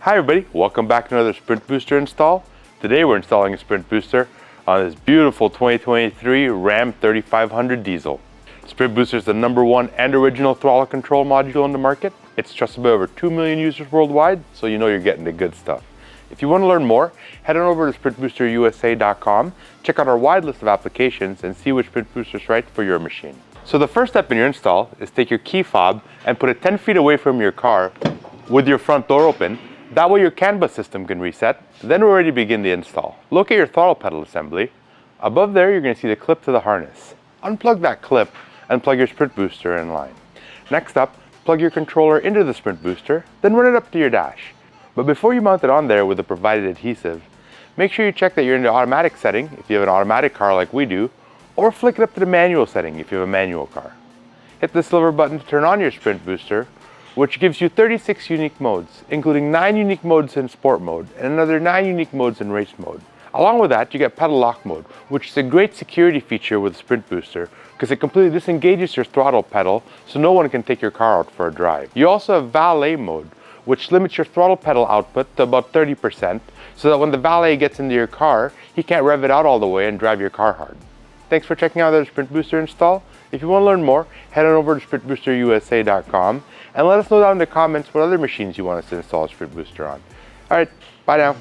Hi everybody, welcome back to another Sprint Booster install. Today we're installing a Sprint Booster on this beautiful 2023 Ram 3500 diesel. Sprint Booster is the #1 and original throttle control module on the market. It's trusted by over 2 million users worldwide, so you know you're getting the good stuff. If you want to learn more, head on over to sprintboosterusa.com, check out our wide list of applications and see which Sprint Booster is right for your machine. So the first step in your install is take your key fob and put it 10 feet away from your car with your front door open. That way your CAN bus system can reset. Then we're ready to begin the install. Locate your throttle pedal assembly. Above there, you're going to see the clip to the harness. Unplug that clip and plug your Sprint Booster in line. Next up, plug your controller into the Sprint Booster, then run it up to your dash. But before you mount it on there with the provided adhesive, make sure you check that you're in the automatic setting if you have an automatic car like we do, or flick it up to the manual setting if you have a manual car. Hit the silver button to turn on your Sprint Booster, which gives you 36 unique modes, including 9 unique modes in sport mode and another 9 unique modes in race mode. Along with that, you get pedal lock mode, which is a great security feature with the Sprint Booster because it completely disengages your throttle pedal so no one can take your car out for a drive. You also have valet mode, which limits your throttle pedal output to about 30% so that when the valet gets into your car, he can't rev it out all the way and drive your car hard. Thanks for checking out the Sprint Booster install. If you want to learn more, head on over to sprintboosterusa.com and let us know down in the comments what other machines you want us to install a Sprint Booster on. Alright, bye now.